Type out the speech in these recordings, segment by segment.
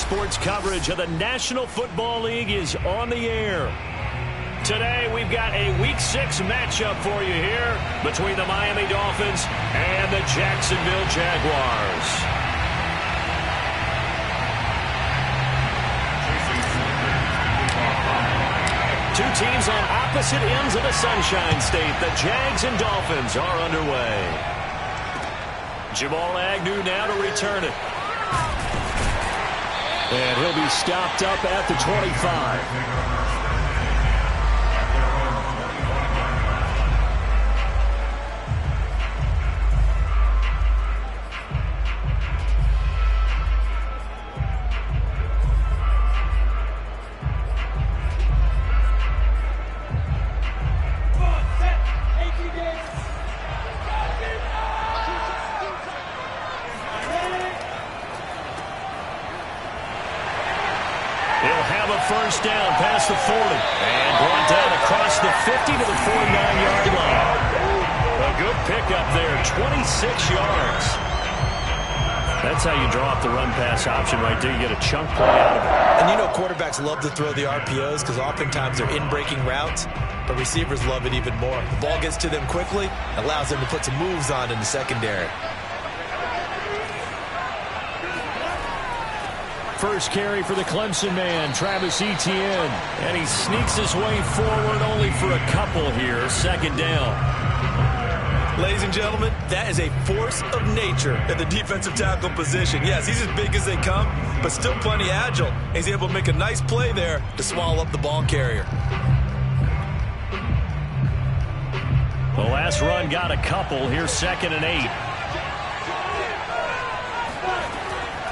sports coverage of the National Football League is on the air. Today, we've got a Week 6 matchup for you here between the Miami Dolphins and the Jacksonville Jaguars. Two teams on opposite ends of the Sunshine State. The Jags and Dolphins are underway. Jamal Agnew now to return it. And he'll be stopped up at the 25. First down past the 40 and brought down across the 50 to the 49-yard line. A good pickup there, 26 yards. That's how you draw up the run-pass option right there. You get a chunk play out of it. And you know quarterbacks love to throw the RPOs because oftentimes they're in-breaking routes, but receivers love it even more. The ball gets to them quickly, allows them to put some moves on in the secondary. First carry for the Clemson man, Travis Etienne. And he sneaks his way forward only for a couple here. Second down. Ladies and gentlemen, that is a force of nature at the defensive tackle position. Yes, he's as big as they come, but still plenty agile. He's able to make a nice play there to swallow up the ball carrier. The last run got a couple. Here's 2nd and 8.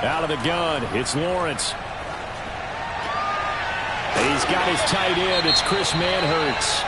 Out of the gun, it's Lawrence. He's got his tight end. It's Chris Manhertz.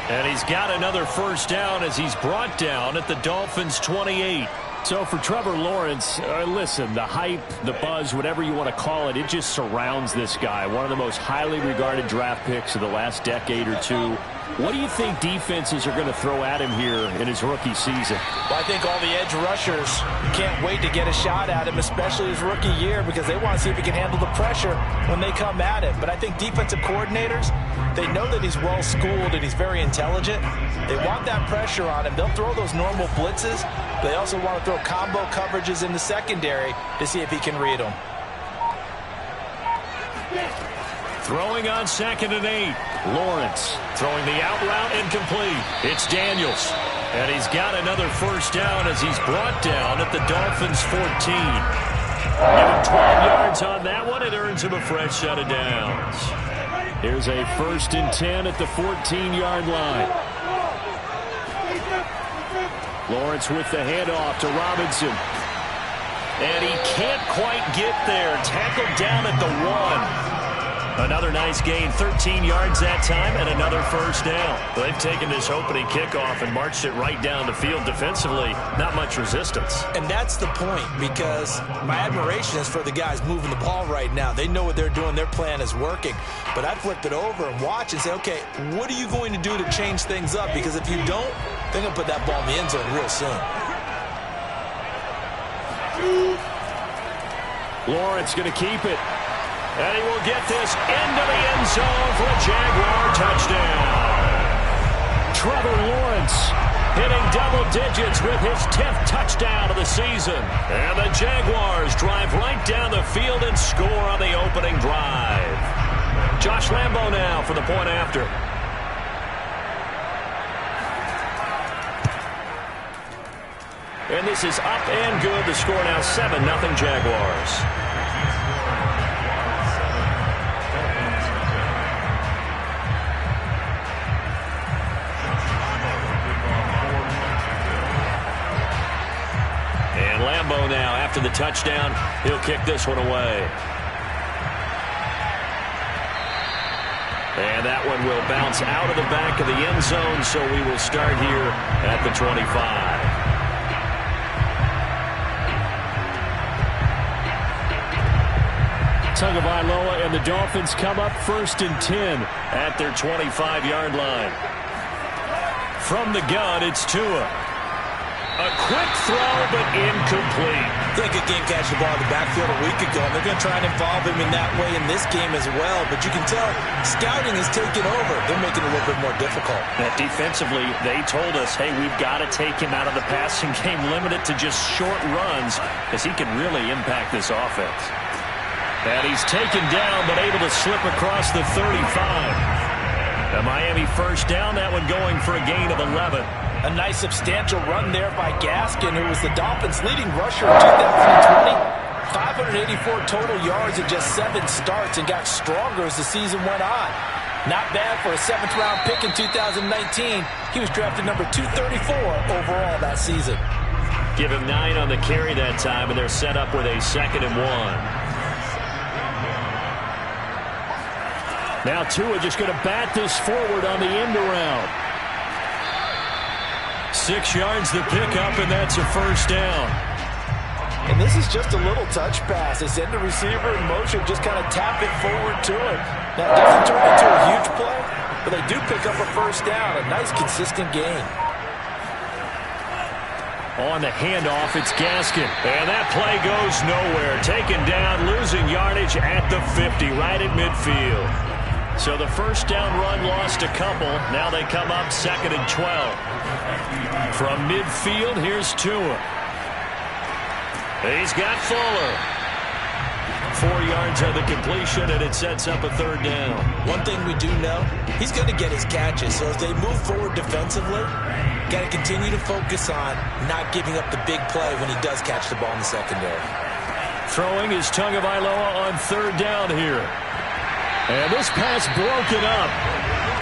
And he's got another first down as he's brought down at the Dolphins' 28. So for Trevor Lawrence, listen, the hype, the buzz, whatever you want to call it, it just surrounds this guy. One of the most highly regarded draft picks of the last decade or two. What do you think defenses are going to throw at him here in his rookie season? Well, I think all the edge rushers can't wait to get a shot at him, especially his rookie year, because they want to see if he can handle the pressure when they come at him. But I think defensive coordinators, they know that he's well-schooled and he's very intelligent. They want that pressure on him. They'll throw those normal blitzes. They also want to throw combo coverages in the secondary to see if he can read them. Throwing on 2nd and 8. Lawrence throwing the out route incomplete. It's Daniels. And he's got another first down as he's brought down at the Dolphins' 14. Give him 12 yards on that one. It earns him a fresh set of downs. Here's a 1st and 10 at the 14-yard line. Lawrence with the handoff to Robinson. And he can't quite get there. Tackled down at the 1. Another nice gain, 13 yards that time, and another first down. They've taken this opening kickoff and marched it right down the field defensively. Not much resistance. And that's the point, because my admiration is for the guys moving the ball right now. They know what they're doing. Their plan is working. But I'd flip it over and watch and say, okay, what are you going to do to change things up? Because if you don't, they're going to put that ball in the end zone real soon. Lawrence going to keep it. And he will get this into the end zone for a Jaguar touchdown. Trevor Lawrence hitting double digits with his 10th touchdown of the season. And the Jaguars drive right down the field and score on the opening drive. Josh Lambo now for the point after. And this is up and good. The score now 7-0 Jaguars. Lambo now after the touchdown. He'll kick this one away. And that one will bounce out of the back of the end zone, so we will start here at the 25. Tagovailoa and the Dolphins come up 1st and 10 at their 25-yard line. From the gun, it's Tua. A quick throw, but incomplete. They could game catch the ball in the backfield a week ago, and they're going to try and involve him in that way in this game as well. But you can tell scouting is taking over. They're making it a little bit more difficult. That defensively, they told us, hey, we've got to take him out of the passing game, limit it to just short runs, because he can really impact this offense. And he's taken down, but able to slip across the 35. The Miami first down, that one going for a gain of 11. A nice substantial run there by Gaskin, who was the Dolphins' leading rusher in 2020. 584 total yards in just 7 starts and got stronger as the season went on. Not bad for a 7th-round pick in 2019. He was drafted number 234 overall that season. Give him 9 on the carry that time, and they're set up with a 2nd and 1. Now Tua just going to bat this forward on the end around. 6 yards the pickup, and that's a first down. And this is just a little touch pass. They send the receiver in motion, just kind of tap it forward to him. Now, it doesn't turn into a huge play, but they do pick up a first down. A nice, consistent gain. On the handoff, it's Gaskin. And that play goes nowhere. Taken down, losing yardage at the 50, right at midfield. So the first down run lost a couple. Now they come up 2nd and 12. From midfield, here's Tua. He's got Fuller. 4 yards on the completion, and it sets up a 3rd down. One thing we do know, he's going to get his catches. So as they move forward defensively, got to continue to focus on not giving up the big play when he does catch the ball in the secondary. Throwing is Tagovailoa on 3rd down here. And this pass broken up.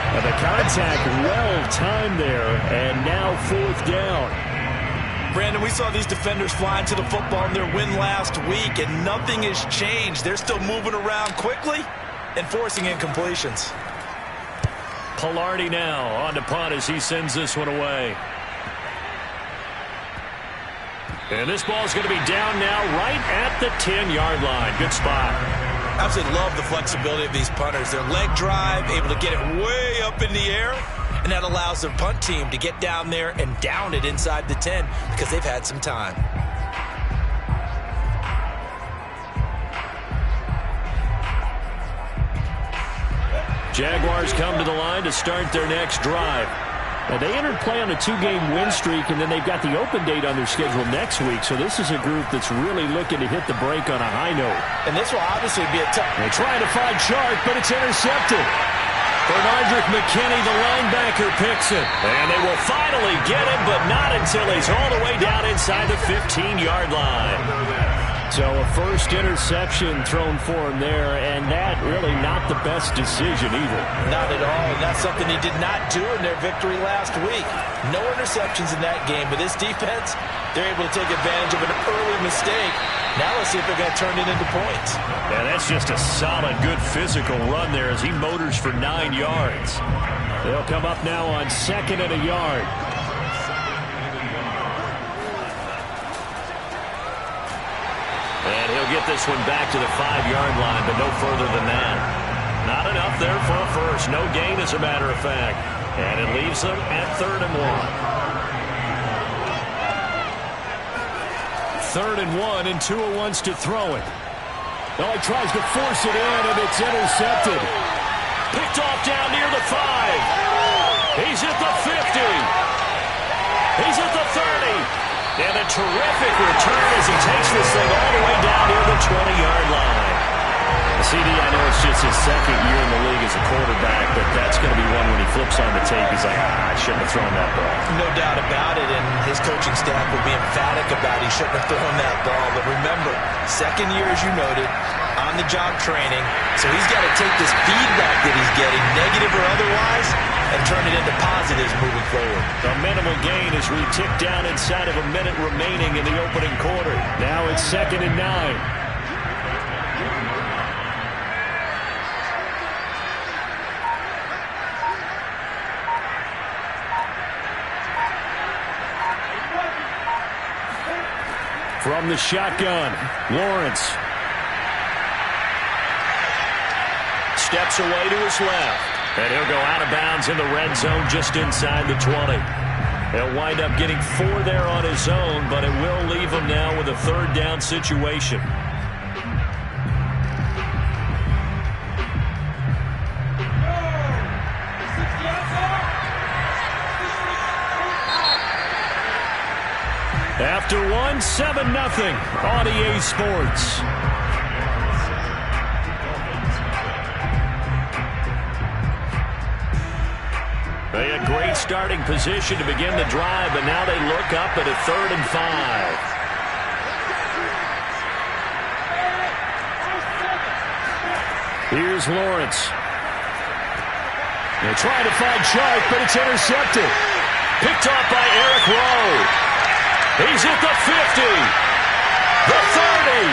And the contact well-timed there, and now 4th down. Brandon, we saw these defenders flying to the football in their win last week, and nothing has changed. They're still moving around quickly and forcing incompletions. Pilardi now on to punt as he sends this one away. And this ball is going to be down now right at the 10-yard line. Good spot. I absolutely love the flexibility of these punters. Their leg drive, able to get it way up in the air, and that allows their punt team to get down there and down it inside the 10 because they've had some time. Jaguars come to the line to start their next drive. Now, they entered play on a 2-game win streak, and then they've got the open date on their schedule next week. So this is a group that's really looking to hit the break on a high note. And this will obviously be a tough. They're trying to find Chark, but it's intercepted. Bernardrick McKinney, the linebacker, picks it. And they will finally get him, but not until he's all the way down inside the 15-yard line. So a first interception thrown for him there, and that really not the best decision either. Not at all, and that's something he did not do in their victory last week. No interceptions in that game, but this defense, they're able to take advantage of an early mistake. Now let's see if they're going to turn it into points. Yeah, that's just a solid, good physical run there as he motors for 9 yards. They'll come up now on 2nd and a yard. And he'll get this one back to the 5-yard line, but no further than that. Not enough there for a first. No gain, as a matter of fact. And it leaves them at 3rd and 1. 3rd and 1, and Tua wants to throw it. Oh, he tries to force it in, and it's intercepted. Picked off down near the 5. He's at the 50. He's at the 30. And a terrific return as he takes this thing all the way down near the 20-yard line. CD, I know it's just his 2nd year in the league as a quarterback, but that's going to be one when he flips on the tape. He's like, I shouldn't have thrown that ball. No doubt about it, and his coaching staff will be emphatic about he shouldn't have thrown that ball. But remember, 2nd year, as you noted, on-the-job training, so he's got to take this feedback that he's getting, negative or otherwise, and turn it into positives moving forward. A minimal gain as we tick down inside of a minute remaining in the opening quarter. Now it's 2nd and 9. From the shotgun, Lawrence steps away to his left. And he'll go out of bounds in the red zone just inside the 20. He'll wind up getting 4 there on his own, but it will leave him now with a 3rd down situation. After 1, 7-0 on EA Sports. They had great starting position to begin the drive, but now they look up at a 3rd and 5. Here's Lawrence. They're trying to find Chark, but it's intercepted. Picked off by Eric Rowe. He's at the 50, the 30,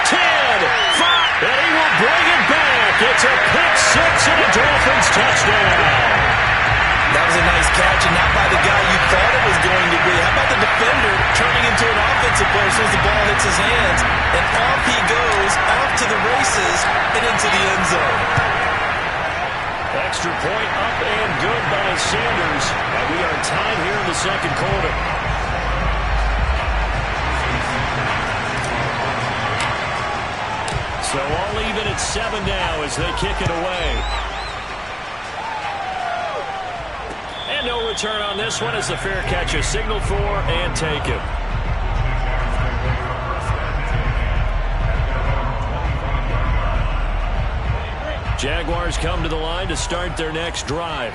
10, 5, and he will bring it back. It's a pick 6 and a Dolphins touchdown. That was a nice catch, and not by the guy you thought it was going to be. How about the defender turning into an offensive player as soon as the ball hits his hands, and off he goes, off to the races, and into the end zone. Extra point up and good by Sanders, and we are tied here in the 2nd quarter. So all even at 7 now as they kick it away. And no return on this one as the fair catch is signaled for and taken. Jaguars come to the line to start their next drive.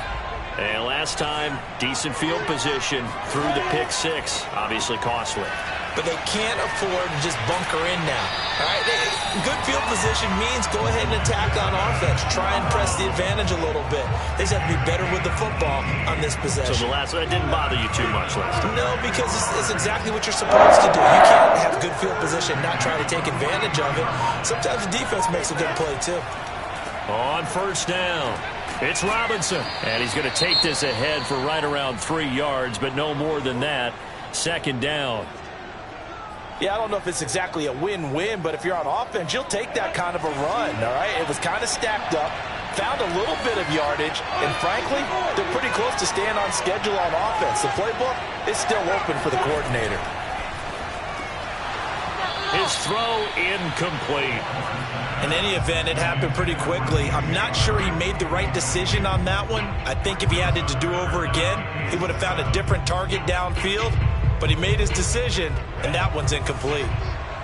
And last time, decent field position through the pick 6. Obviously costly. But they can't afford to just bunker in now. All right? Good field position means go ahead and attack on offense. Try and press the advantage a little bit. They just have to be better with the football on this possession. So that didn't bother you too much last time? No, because it's exactly what you're supposed to do. You can't have good field position, not try to take advantage of it. Sometimes the defense makes a good play, too. On 1st down, it's Robinson. And he's going to take this ahead for right around 3 yards, but no more than that. 2nd down. Yeah, I don't know if it's exactly a win-win, but if you're on offense, you'll take that kind of a run, all right? It was kind of stacked up, found a little bit of yardage, and frankly, they're pretty close to staying on schedule on offense. The playbook is still open for the coordinator. His throw incomplete. In any event, it happened pretty quickly. I'm not sure he made the right decision on that one. I think if he had it to do over again, he would have found a different target downfield. But he made his decision, and that one's incomplete.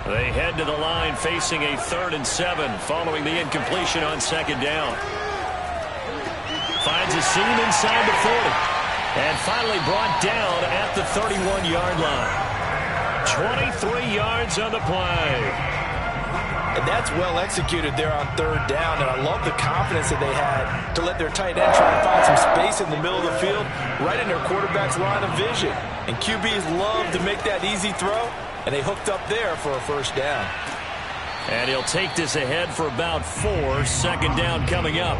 They head to the line facing a 3rd and 7 following the incompletion on 2nd down. Finds a seam inside the 40. And finally brought down at the 31-yard line. 23 yards on the play. And that's well executed there on 3rd down. And I love the confidence that they had to let their tight end try and find some space in the middle of the field, right in their quarterback's line of vision. And QBs love to make that easy throw, and they hooked up there for a 1st down. And he'll take this ahead for about 4. 2nd down coming up.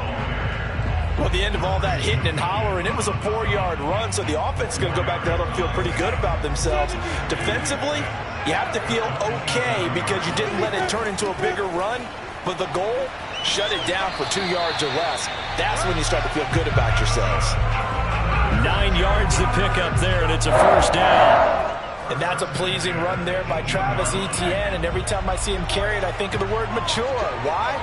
Well, the end of all that hitting and hollering, it was a 4-yard run, so the offense is going to go back down and feel pretty good about themselves. Defensively, you have to feel okay because you didn't let it turn into a bigger run, but the goal, shut it down for 2 yards or less. That's when you start to feel good about yourselves. 9 yards to pick up there, and it's a 1st down. And that's a pleasing run there by Travis Etienne, and every time I see him carry it, I think of the word mature. Why?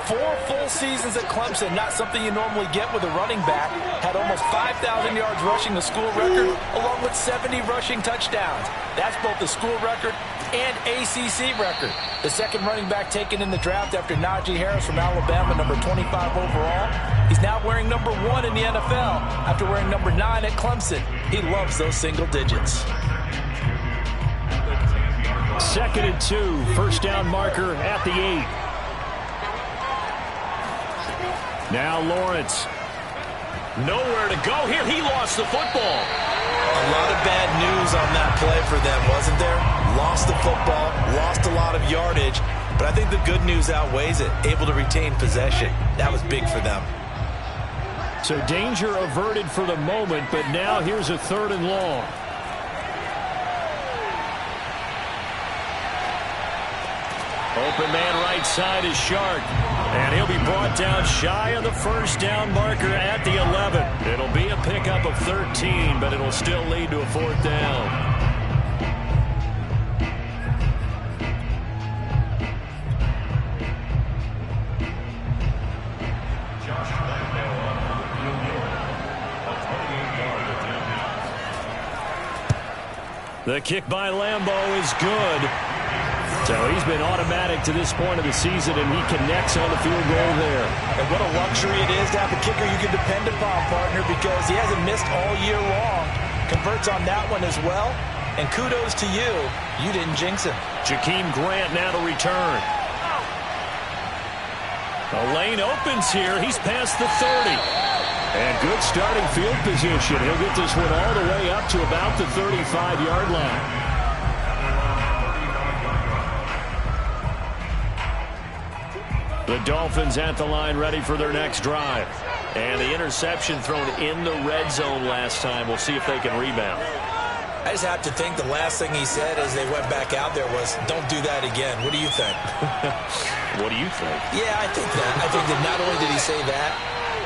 4 full seasons at Clemson, not something you normally get with a running back. Had almost 5,000 yards rushing, the school record, along with 70 rushing touchdowns. That's both the school record and ACC record. The 2nd running back taken in the draft after Najee Harris from Alabama, number 25 overall. He's now wearing number 1 in the NFL after wearing number 9 at Clemson. He loves those single digits. 2nd and 2, 1st down marker at the 8. Now Lawrence. Nowhere to go here. He lost the football. A lot of bad news on that play for them, wasn't there? Lost the football, lost a lot of yardage, but I think the good news outweighs it. Able to retain possession. That was big for them. So danger averted for the moment, but now here's a 3rd and long. Open man right side is Shark. And he'll be brought down shy of the first down marker at the 11. It'll be a pickup of 13, but it'll still lead to a fourth down. The kick by Lambo is good. So he's been automatic to this point of the season, and he connects on the field goal there. And what a luxury it is to have a kicker you can depend upon, partner, because he hasn't missed all year long. Converts on that one as well. And kudos to you. You didn't jinx him. Jakeem Grant now to return. The lane opens here. He's past the 30. And good starting field position. He'll get this one all the way up to about the 35-yard line. The Dolphins at the line ready for their next drive. And the interception thrown in the red zone last time. We'll see if they can rebound. I just have to think the last thing he said as they went back out there was, don't do that again. What do you think? What do you think? Yeah, I think that. I think that not only did he say that,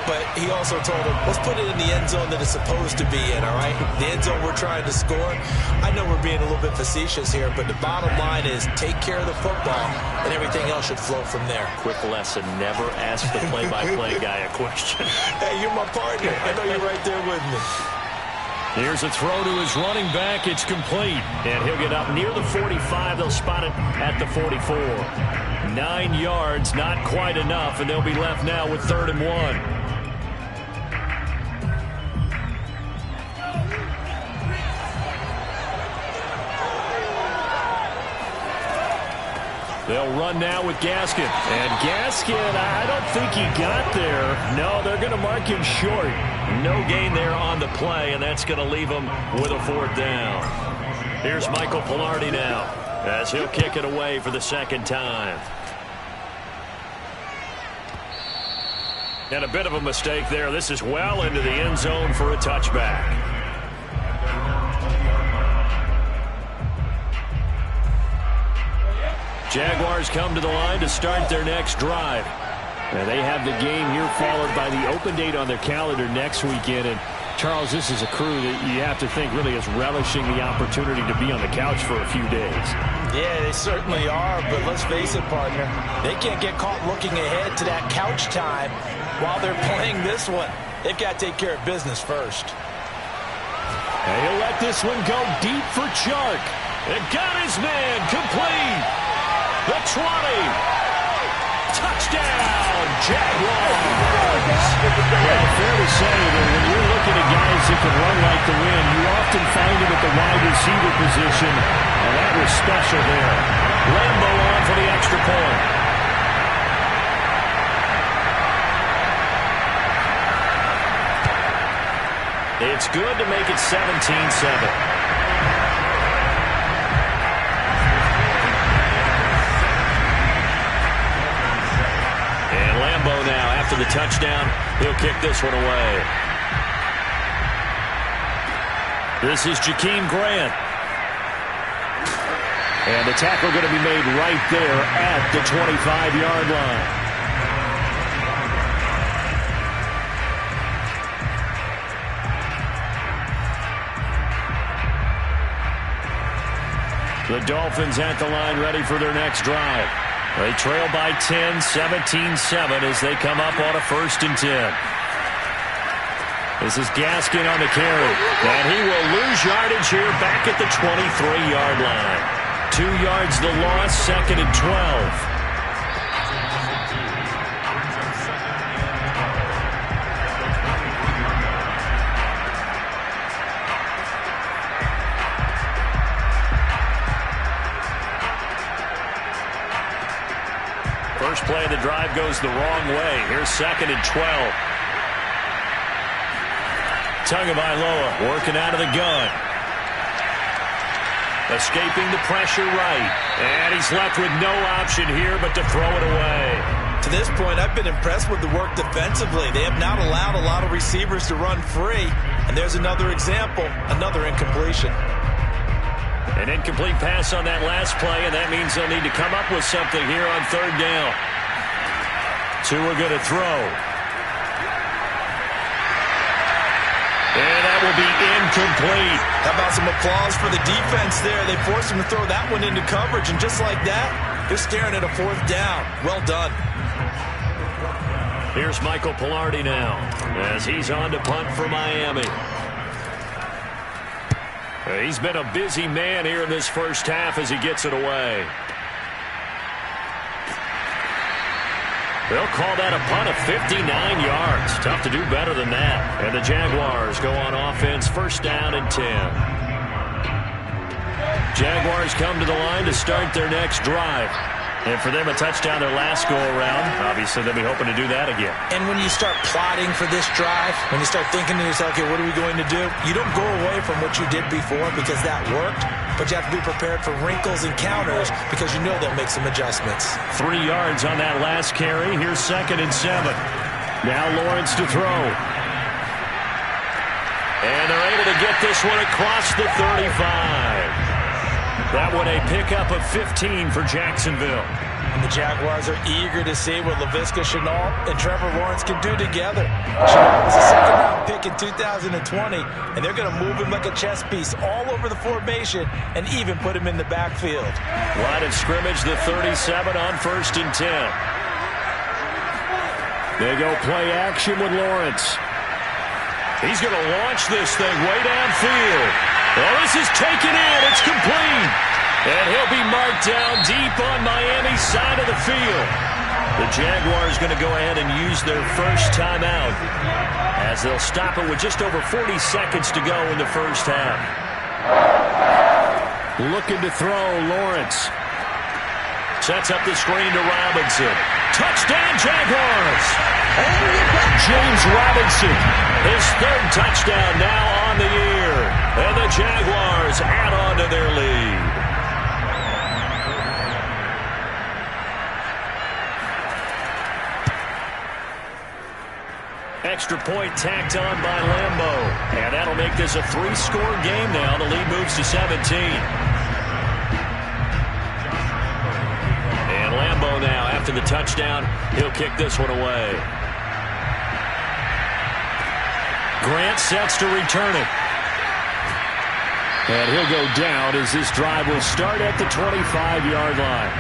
but he also told him, let's put it in the end zone that it's supposed to be in, all right? The end zone we're trying to score. I know we're being a little bit facetious here, but the bottom line is take care of the football, and everything else should flow from there. Quick lesson, never ask the play-by-play guy a question. Hey, you're my partner. I know you're right there with me. Here's a throw to his running back. It's complete. And he'll get up near the 45. They'll spot it at the 44. 9 yards, not quite enough, and they'll be left now with 3rd and 1. They'll run now with Gaskin. And Gaskin, I don't think he got there. No, they're going to mark him short. No gain there on the play, and that's going to leave him with a 4th down. Here's Michael Pilardi now as he'll kick it away for the 2nd time. And a bit of a mistake there. This is well into the end zone for a touchback. Jaguars come to the line to start their next drive. And they have the game here followed by the open date on their calendar next weekend. And Charles, this is a crew that you have to think really is relishing the opportunity to be on the couch for a few days. Yeah, they certainly are, but let's face it, partner. They can't get caught looking ahead to that couch time while they're playing this one. They've got to take care of business first. And he'll let this one go deep for Chark. And got his man complete. The 20. Touchdown, Jaguars. Well, fair to say that when you're looking at guys that can run like the wind, you often find them at the wide receiver position, and that was special there. Lambo on for the extra point. It's good to make it 17-7. Now, after the touchdown, he'll kick this one away. This is Jakeem Grant. And the tackle going to be made right there at the 25-yard line. The Dolphins at the line ready for their next drive. They trail by 10, 17-7 as they come up on a 1st and 10. This is Gaskin on the carry. And he will lose yardage here back at the 23-yard line. 2 yards the loss, 2nd and 12. First play of the drive goes the wrong way. Here's 2nd and 12. Tagovailoa working out of the gun. Escaping the pressure right. And he's left with no option here but to throw it away. To this point, I've been impressed with the work defensively. They have not allowed a lot of receivers to run free. And there's another example, another incompletion. An incomplete pass on that last play, and that means they'll need to come up with something here on third down. Tua going to throw. And that will be incomplete. How about some applause for the defense there? They forced him to throw that one into coverage, and just like that, they're staring at a fourth down. Well done. Here's Michael Pilardi now as he's on to punt for Miami. He's been a busy man here in this first half as he gets it away. They'll call that a punt of 59 yards. Tough to do better than that. And the Jaguars go on offense, first down and 10. Jaguars come to the line to start their next drive. And for them, a touchdown their last go-around. Obviously, they'll be hoping to do that again. And when you start plotting for this drive, when you start thinking to yourself, okay, what are we going to do? You don't go away from what you did before because that worked, but you have to be prepared for wrinkles and counters because you know they'll make some adjustmts. 3 yards on that last carry. Here's 2nd and 7. Now Lawrence to throw. And they're able to get this one across the 35. That one a pickup of 15 for Jacksonville. And the Jaguars are eager to see what Laviska Shenault and Trevor Lawrence can do together. Shenault was a second-round pick in 2020, and they're going to move him like a chess piece all over the formation and even put him in the backfield. Line of scrimmage, the 37 on 1st and 10. They go play action with Lawrence. He's going to launch this thing way downfield. Well, this is taken in. It's complete. And he'll be marked down deep on Miami's side of the field. The Jaguars going to go ahead and use their first timeout as they'll stop it with just over 40 seconds to go in the first half. Looking to throw, Lawrence. Sets up the screen to Robinson. Touchdown, Jaguars! James Robinson, his 3rd touchdown now on the year. And the Jaguars add on to their lead. Extra point tacked on by Lambo. And that'll make this a 3-score game now. The lead moves to 17. And Lambo now, after the touchdown, he'll kick this one away. Grant sets to return it. And he'll go down as this drive will start at the 25-yard line.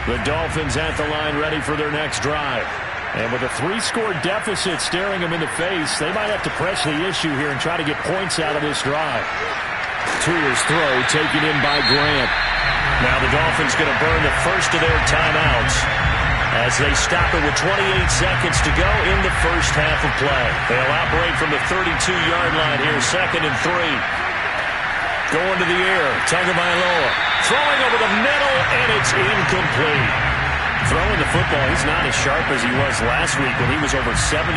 The Dolphins at the line ready for their next drive. And with a 3-score deficit staring them in the face, they might have to press the issue here and try to get points out of this drive. Tua's throw taken in by Grant. Now the Dolphins going to burn the first of their timeouts as they stop it with 28 seconds to go in the first half of play. They'll operate from the 32-yard line here, 2nd and 3. Going to the air, Tagovailoa throwing over the middle, and it's incomplete. Throwing the football, he's not as sharp as he was last week when he was over 70%.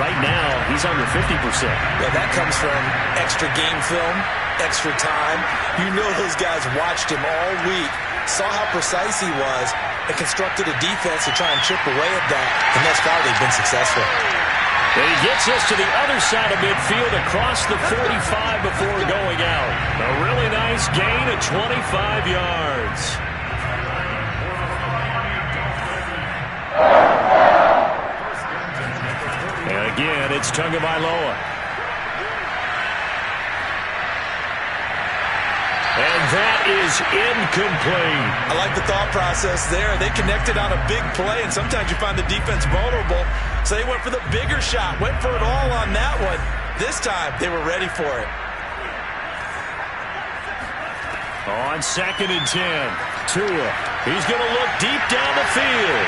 Right now, he's under 50%. Yeah, that comes from extra game film, extra time. You know those guys watched him all week, saw how precise he was, and constructed a defense to try and chip away at that. And thus far, they've been successful. And he gets us to the other side of midfield across the 45 before going out. A really nice gain of 25 yards. And again, it's Tagovailoa. And that is incomplete. I like the thought process there. They connected on a big play, and sometimes you find the defense vulnerable. So they went for the bigger shot, went for it all on that one. This time, they were ready for it. On 2nd and 10, Tua. He's going to look deep down the field.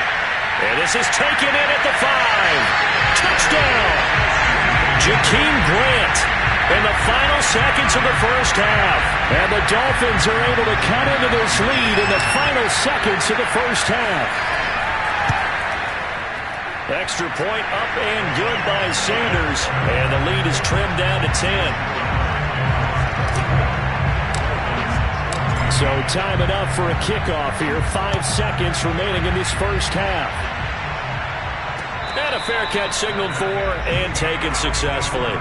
And this is taken in at the 5. Touchdown! Jakeem Grant in the final seconds of the first half. And the Dolphins are able to cut into this lead in the final seconds of the first half. Extra point up and good by Sanders. And the lead is trimmed down to 10. So time enough for a kickoff here. 5 seconds remaining in this first half. And a fair catch signaled for and taken successfully.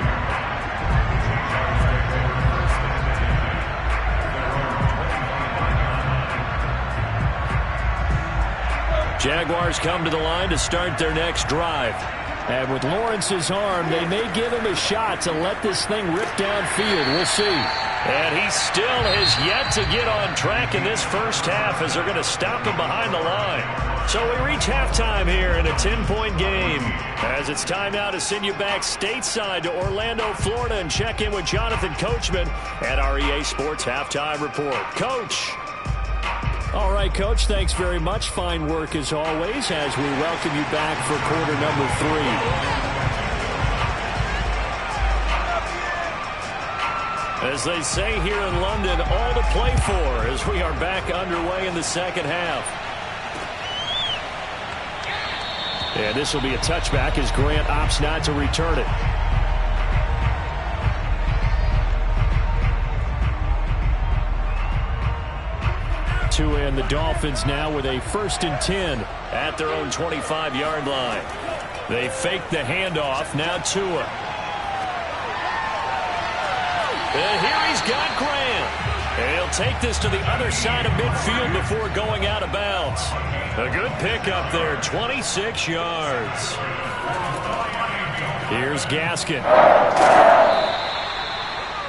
Jaguars come to the line to start their next drive. And with Lawrence's arm, they may give him a shot to let this thing rip downfield. We'll see. And he still has yet to get on track in this first half as they're going to stop him behind the line. So we reach halftime here in a 10-point game. As it's time now to send you back stateside to Orlando, Florida, and check in with Jonathan Coachman at our EA Sports Halftime Report. Coach. All right, Coach, thanks very much. Fine work as always as we welcome you back for quarter number 3. As they say here in London, all to play for as we are back underway in the second half. And this will be a touchback as Grant opts not to return it. And the Dolphins now with a 1st and 10 at their own 25-yard line. They fake the handoff. Now Tua. And here he's got Grant. And he'll take this to the other side of midfield before going out of bounds. A good pickup there, 26 yards. Here's Gaskin.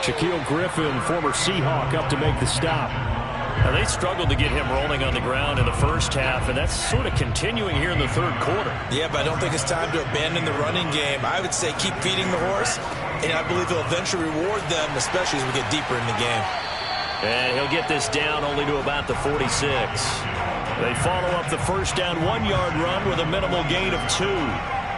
Shaquille Griffin, former Seahawk, up to make the stop. Now, they struggled to get him rolling on the ground in the first half, and that's sort of continuing here in the third quarter. Yeah, but I don't think it's time to abandon the running game. I would say keep feeding the horse, and I believe he'll eventually reward them, especially as we get deeper in the game. And he'll get this down only to about the 46. They follow up the first down 1-yard run with a minimal gain of 2.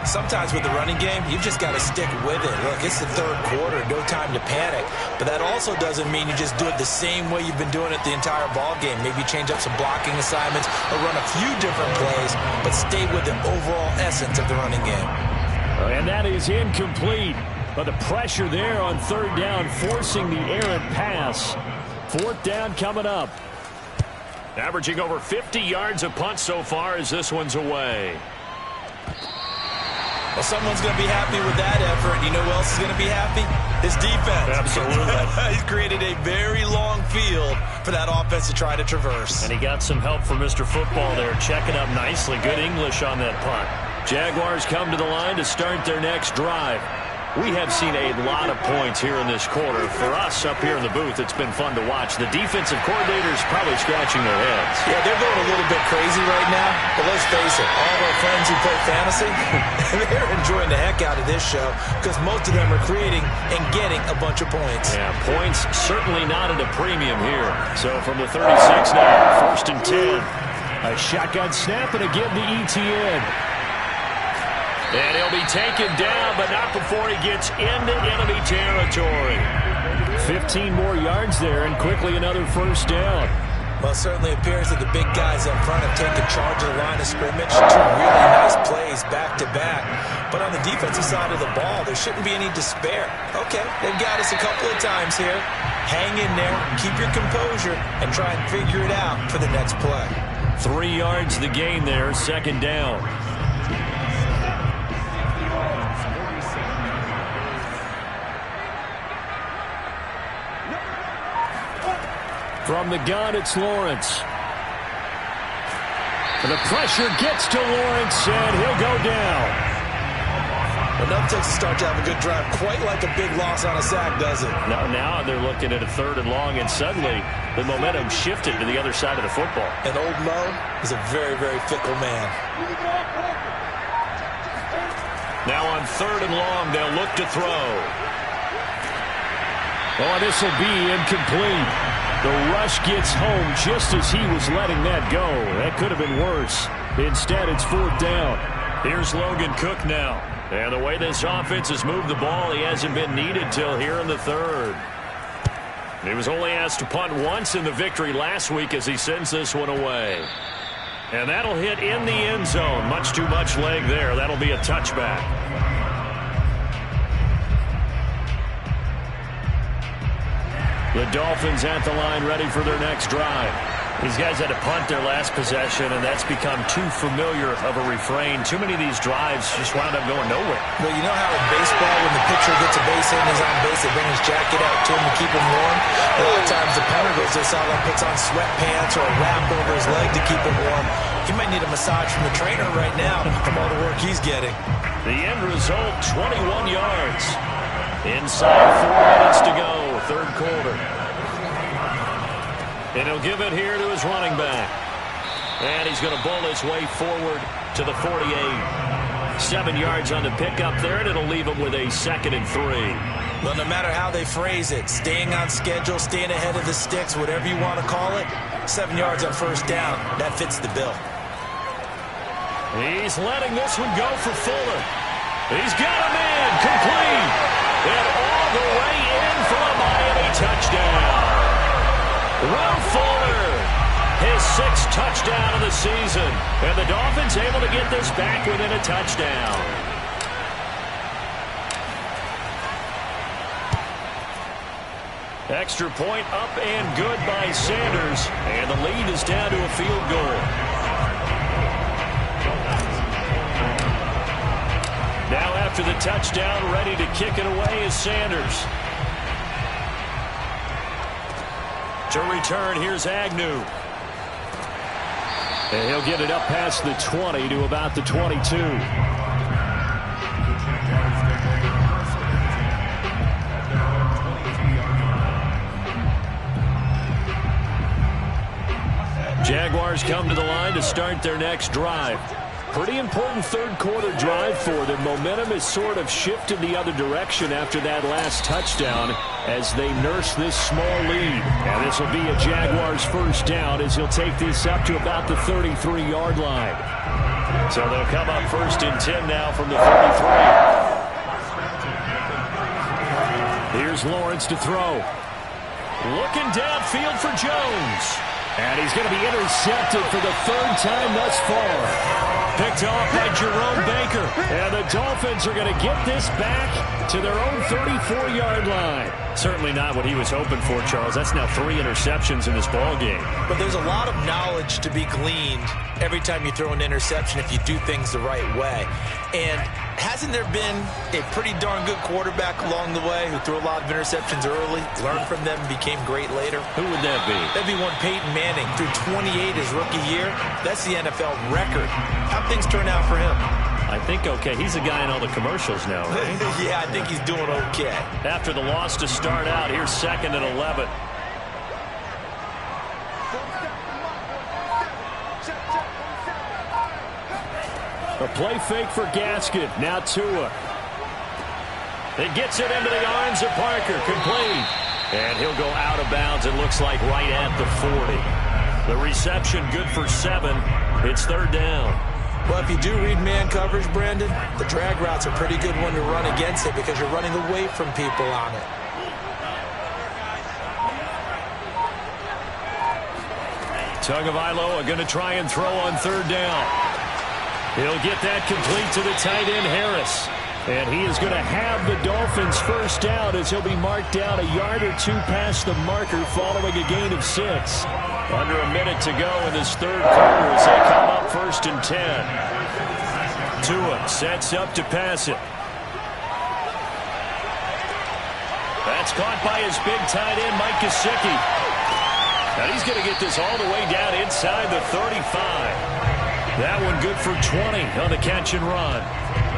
Sometimes with the running game, you've just got to stick with it. Look, it's the third quarter, no time to panic. But that also doesn't mean you just do it the same way you've been doing it the entire ball game. Maybe change up some blocking assignments or run a few different plays, but stay with the overall essence of the running game. And that is incomplete. But the pressure there on third down, forcing the errant pass. Fourth down coming up. Averaging over 50 yards a punt so far as this one's away. Well, someone's going to be happy with that effort. You know who else is going to be happy? His defense. Absolutely. He's created a very long field for that offense to try to traverse. And he got some help from Mr. Football there, checking up nicely. Good English on that punt. Jaguars come to the line to start their next drive. We have seen a lot of points here in this quarter. For us up here in the booth, it's been fun to watch. The defensive coordinators probably scratching their heads. Yeah, they're going a little bit crazy right now. But let's face it, all of our friends who play fantasy, they're enjoying the heck out of this show because most of them are creating and getting a bunch of points. Yeah, points certainly not at a premium here. So from the 36 now, 1st and 10. A shotgun snap and a give to ETN. And he'll be taken down, but not before he gets into enemy territory. 15 more yards there, and quickly another first down. Well, it certainly appears that the big guys up front have taken charge of the line of scrimmage. 2 really nice plays back-to-back. But on the defensive side of the ball, there shouldn't be any despair. Okay, they've got us a couple of times here. Hang in there, keep your composure, and try and figure it out for the next play. 3 yards the gain there, 2nd down. From the gun, it's Lawrence. And the pressure gets to Lawrence, and he'll go down. Enough takes to start to have a good drive. Quite like a big loss on a sack, does it? Now they're looking at a 3rd and long, and suddenly the momentum shifted to the other side of the football. And old Mo is a very, very fickle man. Now on 3rd and long, they'll look to throw. Oh, this will be incomplete. The rush gets home just as he was letting that go. That could have been worse. Instead, it's 4th down. Here's Logan Cook now. And the way this offense has moved the ball, he hasn't been needed till here in the 3rd. He was only asked to punt once in the victory last week as he sends this one away. And that'll hit in the end zone. Much too much leg there. That'll be a touchback. The Dolphins at the line ready for their next drive. These guys had to punt their last possession, and that's become too familiar of a refrain. Too many of these drives just wound up going nowhere. Well, you know how in baseball, when the pitcher gets a base hit and he's on base, they bring his jacket out to him to keep him warm? A lot of times the punter goes to this and puts on sweatpants or a wrap over his leg to keep him warm. He might need a massage from the trainer right now from all the work he's getting. The end result, 21 yards. Inside 4 minutes to go, third quarter. And he'll give it here to his running back. And he's going to bowl his way forward to the 48. 7 yards on the pickup there, and it'll leave him with a 2nd and 3. Well, no matter how they phrase it, staying on schedule, staying ahead of the sticks, whatever you want to call it, 7 yards on first down, that fits the bill. He's letting this one go for Fuller. He's got a man complete. And all the way in for a Miami touchdown. Will Fuller, his 6th touchdown of the season. And the Dolphins able to get this back within a touchdown. Extra point up and good by Sanders. And the lead is down to a field goal. Now after the touchdown, ready to kick it away is Sanders. To return, here's Agnew. And he'll get it up past the 20 to about the 22. Jaguars come to the line to start their next drive. Pretty important third quarter drive for them. Momentum has sort of shifted the other direction after that last touchdown as they nurse this small lead. And this will be a Jaguars first down as he'll take this up to about the 33-yard line. So they'll come up 1st and 10 now from the 33. Here's Lawrence to throw. Looking downfield for Jones. And he's going to be intercepted for the 3rd time thus far. Picked off by Jerome Baker. And the Dolphins are going to get this back to their own 34-yard line. Certainly not what he was hoping for, Charles. That's now 3 interceptions in this ball game. But there's a lot of knowledge to be gleaned every time you throw an interception if you do things the right way. And hasn't there been a pretty darn good quarterback along the way who threw a lot of interceptions early, learned from them, and became great later? Who would that be? That'd be one Peyton Manning. Threw 28 his rookie year. That's the NFL record. How'd things turn out for him? I think okay. He's a guy in all the commercials now, right? Yeah, I think he's doing okay. After the loss to start out, here's 2nd and 11. A play fake for Gaskin. Now Tua. It gets it into the arms of Parker. Complete. And he'll go out of bounds, it looks like, right at the 40. The reception good for 7. It's 3rd down. Well, if you do read man coverage, Brandon, the drag route's a pretty good one to run against it because you're running away from people on it. Tagovailoa going to try and throw on 3rd down. He'll get that complete to the tight end, Harris. And he is going to have the Dolphins first down as he'll be marked down a yard or 2 past the marker following a gain of 6. Under a minute to go in this third quarter as they come up 1st and 10. Tua sets up to pass it. That's caught by his big tight end, Mike Gesicki. And he's going to get this all the way down inside the 35. That one good for 20 on the catch and run.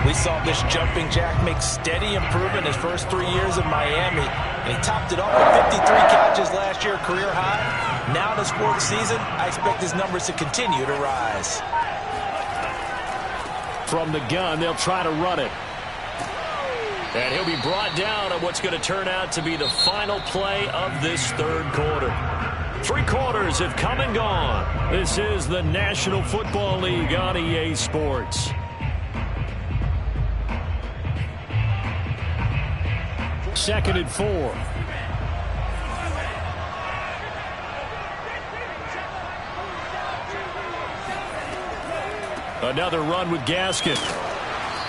We saw this jumping jack make steady improvement his first 3 years in Miami. And he topped it off with 53 catches last year, career high. Now in his 4th season, I expect his numbers to continue to rise. From the gun, they'll try to run it. And he'll be brought down on what's going to turn out to be the final play of this third quarter. 3 quarters have come and gone. This is the National Football League on EA Sports. Second and 4. Another run with Gaskin.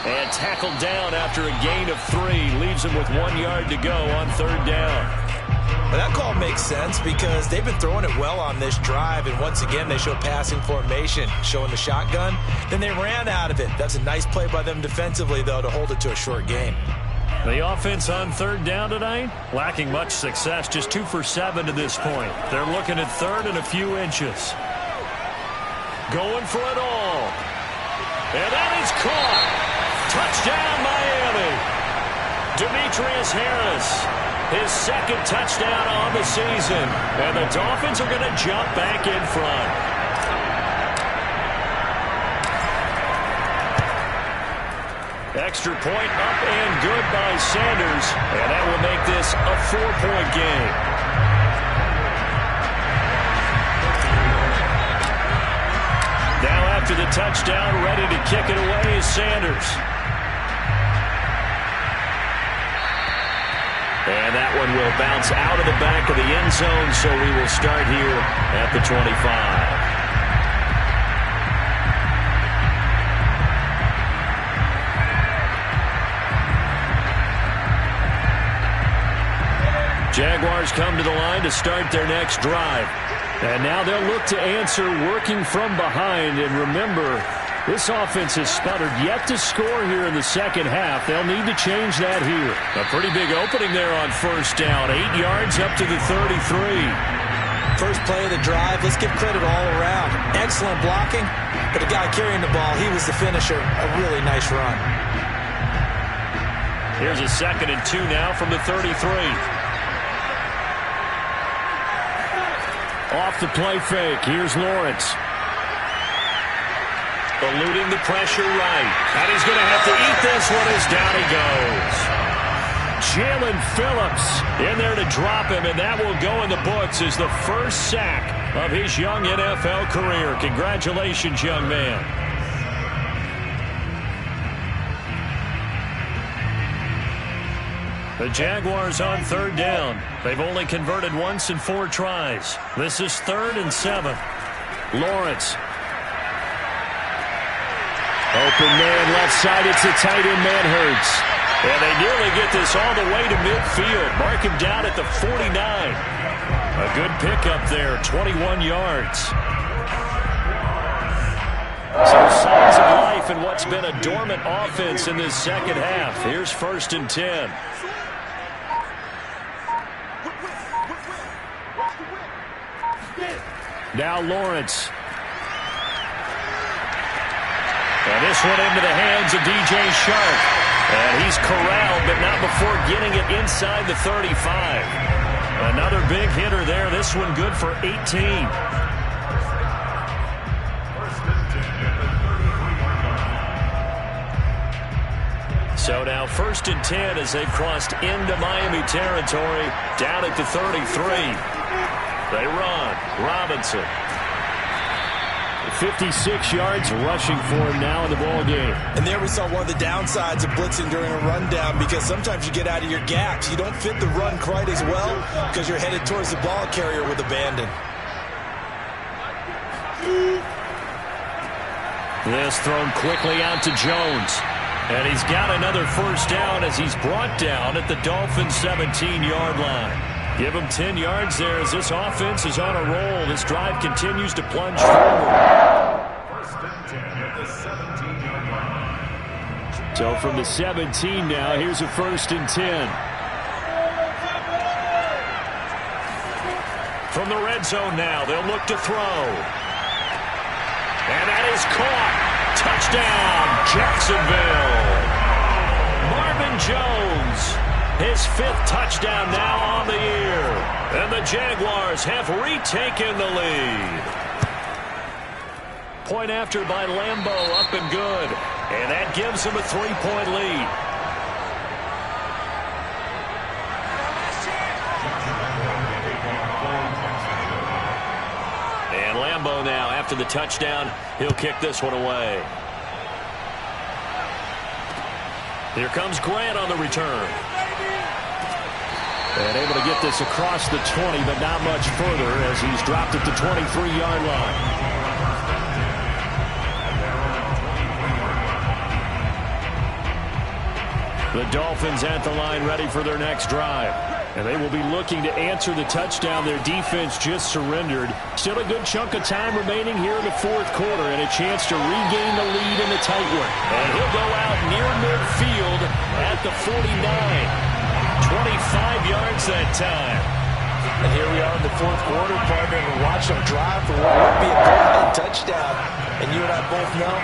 And tackled down after a gain of 3. Leaves him with 1 yard to go on 3rd down. Well, that call makes sense because they've been throwing it well on this drive, and once again they show passing formation, showing the shotgun. Then they ran out of it. That's a nice play by them defensively, though, to hold it to a short gain. The offense on third down tonight, lacking much success, just 2 for 7 to this point. They're looking at third and a few inches. Going for it all. And that is caught. Touchdown, Miami. Demetrius Harris, his second touchdown on the season. And the Dolphins are going to jump back in front. Extra point up and good by Sanders. And that will make this a 4-point game. Now after the touchdown, ready to kick it away is Sanders. And that one will bounce out of the back of the end zone, so we will start here at the 25. Jaguars come to the line to start their next drive. And now they'll look to answer working from behind. And remember, this offense has sputtered yet to score here in the second half. They'll need to change that here. A pretty big opening there on first down. 8 yards up to the 33. First play of the drive, let's give credit all around. Excellent blocking, but the guy carrying the ball, he was the finisher. A really nice run. Here's a 2nd and 2 now from the 33. Off the play fake. Here's Lawrence. Eluding the pressure right. And he's going to have to eat this one as down he goes. Jalen Phillips in there to drop him, and that will go in the books as the first sack of his young NFL career. Congratulations, young man. The Jaguars on third down. They've only converted once in 4 tries. This is 3rd and 7. Lawrence. Open man left side. It's a tight end, man Hurts. And they nearly get this all the way to midfield. Mark him down at the 49. A good pickup there, 21 yards. Some signs of life in what's been a dormant offense in this second half. Here's 1st and 10. Now Lawrence. And this one into the hands of DJ Shark. And he's corralled, but not before getting it inside the 35. Another big hitter there. This one good for 18. So now 1st and 10 as they've crossed into Miami territory down at the 33. They run. Robinson. 56 yards rushing for him now in the ball game. And there we saw one of the downsides of blitzing during a rundown, because sometimes you get out of your gaps. You don't fit the run quite as well because you're headed towards the ball carrier with abandon. This thrown quickly out to Jones. And he's got another first down as he's brought down at the Dolphins' 17-yard line. Give him 10 yards there as this offense is on a roll. This drive continues to plunge forward. 1st and 10 at the 17-yard line. So from the 17 now, here's a 1st and 10. From the red zone now, they'll look to throw. And that is caught. Touchdown, Jacksonville. Marvin Jones. His 5th touchdown now on the year. And the Jaguars have retaken the lead. Point after by Lambeau, up and good. And that gives them a 3-point lead. And Lambeau now, after the touchdown, he'll kick this one away. Here comes Grant on the return. And able to get this across the 20, but not much further as he's dropped at the 23-yard line. The Dolphins at the line ready for their next drive. And they will be looking to answer the touchdown their defense just surrendered. Still a good chunk of time remaining here in the fourth quarter and a chance to regain the lead in the tight one. And he'll go out near midfield at the 49. 25 yards that time. And here we are in the fourth quarter, partner, and watch them drive for what would be a go-ahead touchdown. And you and I both know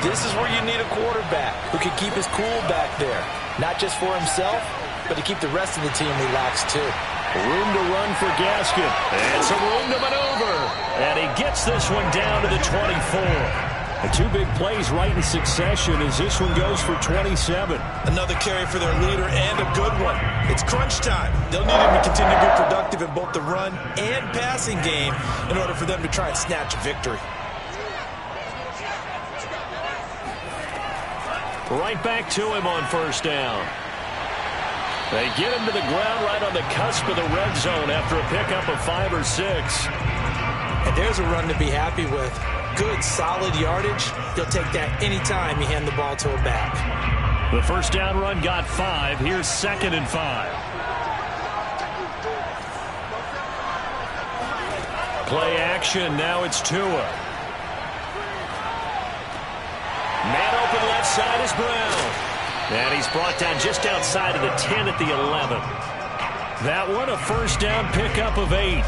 this is where you need a quarterback who can keep his cool back there. Not just for himself, but to keep the rest of the team relaxed too. Room to run for Gaskin. And some room to maneuver. And he gets this one down to the 24. And two big plays right in succession as this one goes for 27. Another carry for their leader and a good one. It's crunch time. They'll need him to continue to be productive in both the run and passing game in order for them to try and snatch a victory. Right back to him on first down. They get him to the ground right on the cusp of the red zone after a pickup of 5 or 6. And there's a run to be happy with. Good, solid yardage. You'll take that anytime you hand the ball to a back. The first down run got 5. Here's 2nd and 5. Play action. Now it's Tua. Man open left side is Brown. And he's brought down just outside of the 10 at the 11. That one a first down pickup of 8.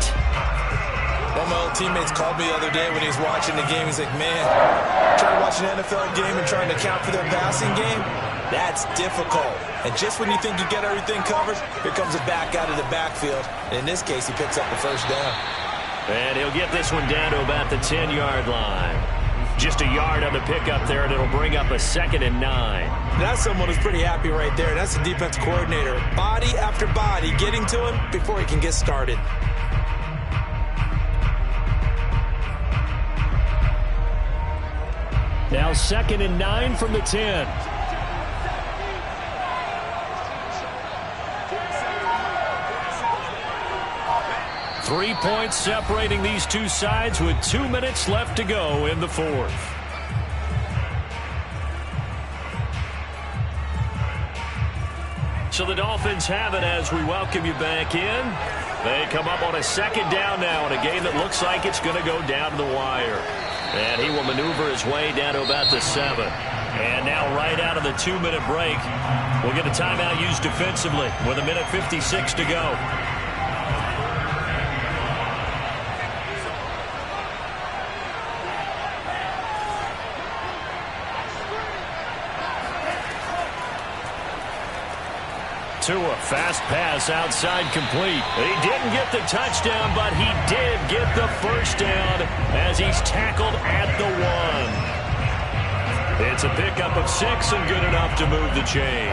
One of my old teammates called me the other day when he was watching the game. He's like, man, trying to watch an NFL game and trying to account for their passing game, that's difficult. And just when you think you get everything covered, here comes a back out of the backfield. And in this case, he picks up the first down. And he'll get this one down to about the 10-yard line. Just a yard on the pickup there, and it'll bring up a 2nd and 9. That's someone who's pretty happy right there. That's the defense coordinator. Body after body getting to him before he can get started. Now 2nd and 9 from the 10. Three points separating these two sides with 2 minutes left to go in the fourth. So the Dolphins have it as we welcome you back in. They come up on a 2nd down now in a game that looks like it's going to go down to the wire. And he will maneuver his way down to about the 7. And now right out of the 2-minute break, we'll get a timeout used defensively with 1:56 to go. Tua, fast pass outside complete. He didn't get the touchdown, but he did get the first down as he's tackled at the 1. It's a pickup of 6 and good enough to move the chains.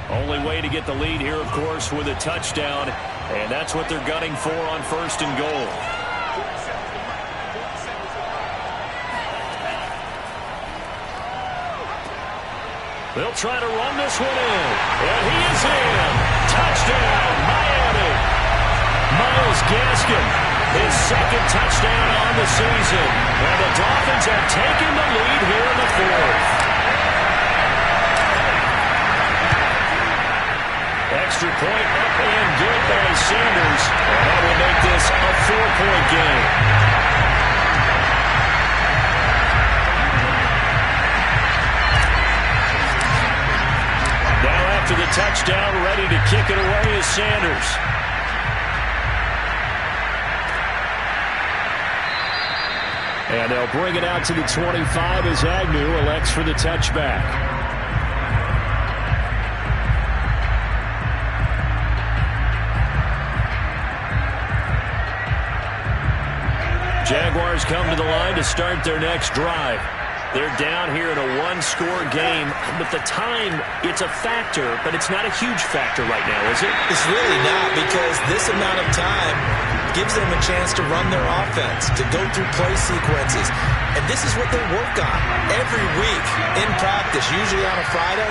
Only way to get the lead here, of course, with a touchdown, and that's what they're gunning for on 1st and goal. They'll try to run this one in. And he is in. Touchdown, Miami. Myles Gaskin, his 2nd touchdown on the season. And the Dolphins have taken the lead here in the fourth. Extra point up and good by Sanders. And that will make this a 4-point game. To the touchdown, ready to kick it away is Sanders. And they'll bring it out to the 25 as Agnew elects for the touchback. Jaguars come to the line to start their next drive. They're down here in a one-score game, but the time, it's a factor, but it's not a huge factor right now, is it? It's really not, because this amount of time gives them a chance to run their offense, to go through play sequences. And this is what they work on every week in practice, usually on a Friday.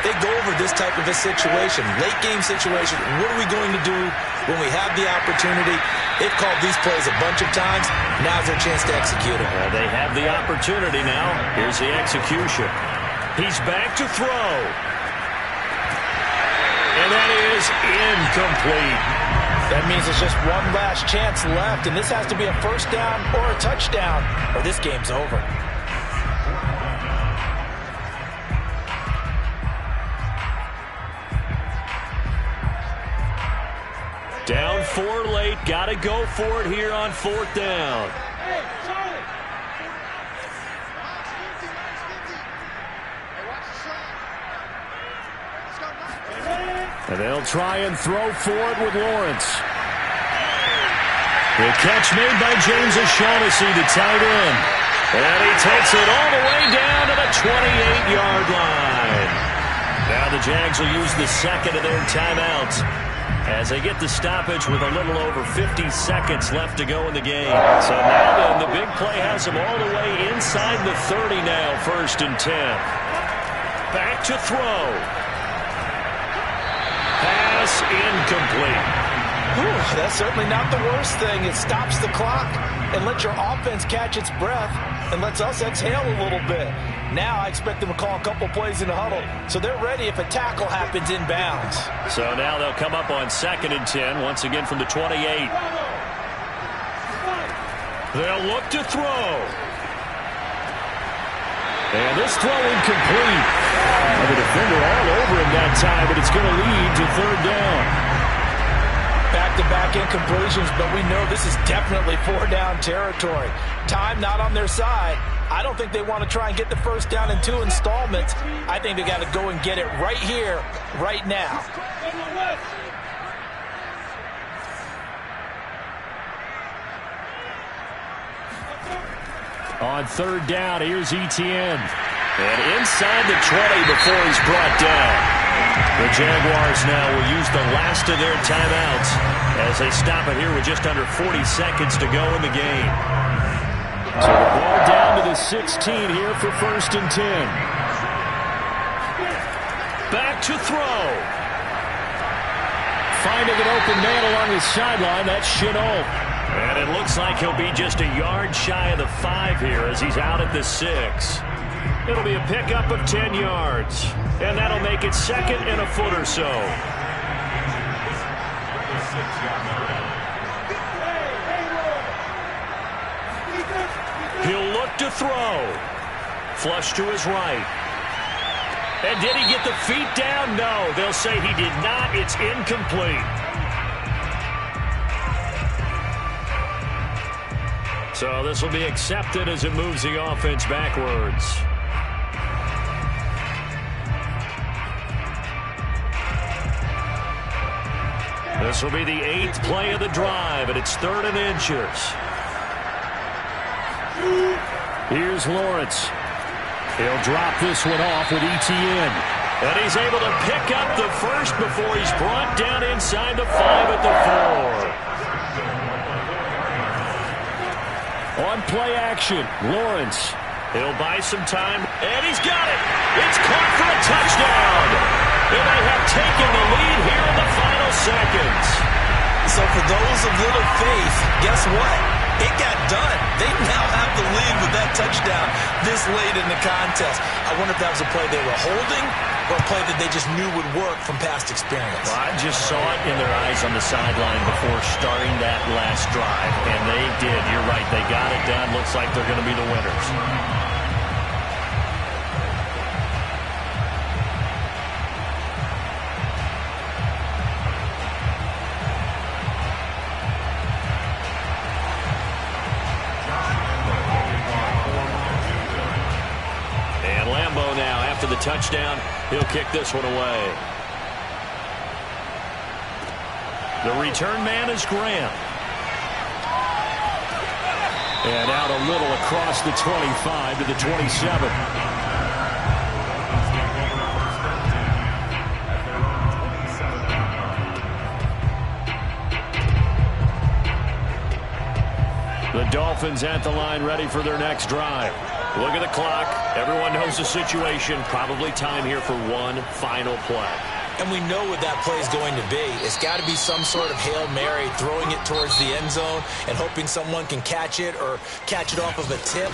They go over this type of a situation, late-game situation. What are we going to do when we have the opportunity? They've called these plays a bunch of times. Now's their chance to execute it. Well, they have the opportunity now. Here's the execution. He's back to throw. And that is incomplete. That means there's just one last chance left, and this has to be a first down or a touchdown, or this game's over. Down 4 late. Got to go for it here on 4th down. And they'll try and throw for it with Lawrence. The catch made by James O'Shaughnessy, the tight end. And he takes it all the way down to the 28-yard line. Now the Jags will use the second of their timeouts as they get the stoppage with a little over 50 seconds left to go in the game. So now then, the big play has them all the way inside the 30 now, 1st and 10. Back to throw. Pass incomplete. Whew, that's certainly not the worst thing. It stops the clock and lets your offense catch its breath and lets us exhale a little bit. Now I expect them to call a couple plays in the huddle, so they're ready if a tackle happens inbounds. So now they'll come up on 2nd and 10, once again from the 28. They'll look to throw. And this throw incomplete. The defender all over him that time, but it's going to lead to 3rd down. Back-to-back incompletions, but we know this is definitely 4-down territory. Time not on their side. I don't think they want to try and get the first down in 2 installments. I think they got to go and get it right here, right now. On 3rd down, here's Etienne. And inside the 20 before he's brought down. The Jaguars now will use the last of their timeouts as they stop it here with just under 40 seconds to go in the game. So the ball down to the 16 here for 1st and 10. Back to throw. Finding an open man along the sideline, that's Chenault. And it looks like he'll be just a yard shy of the 5 here as he's out at the 6. It'll be a pickup of 10 yards. And that'll make it 2nd and a foot or so. He'll look to throw. Flush to his right. And did he get the feet down? No. They'll say he did not. It's incomplete. So this will be accepted as it moves the offense backwards. This will be the 8th play of the drive, and it's 3rd and inches. Here's Lawrence. He'll drop this one off with Etienne. And he's able to pick up the first before he's brought down inside the 5 at the 4. On play action, Lawrence. He'll buy some time, and he's got it. It's caught for a touchdown. And they have taken the lead here in the final seconds. So for those of little faith, guess what? It got done. They now have the lead with that touchdown this late in the contest. I wonder if that was a play they were holding or a play that they just knew would work from past experience. Well, I just saw it in their eyes on the sideline before starting that last drive, and they did. You're right. They got it done. Looks like they're going to be the winners. The touchdown, he'll kick this one away. The return man is Graham. And out a little across the 25 to the 27. The Dolphins at the line, ready for their next drive. Look at the clock. Everyone knows the situation. Probably time here for one final play. And we know what that play is going to be. It's got to be some sort of Hail Mary, throwing it towards the end zone and hoping someone can catch it or catch it off of a tip.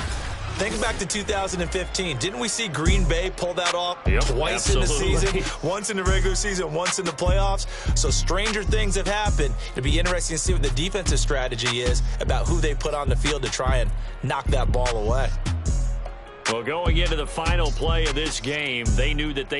Think back to 2015. Didn't we see Green Bay pull that off twice absolutely. in the season? Once in the regular season, once in the playoffs. So stranger things have happened. It'll be interesting to see what the defensive strategy is about who they put on the field to try and knock that ball away. Well, going into the final play of this game, they knew that they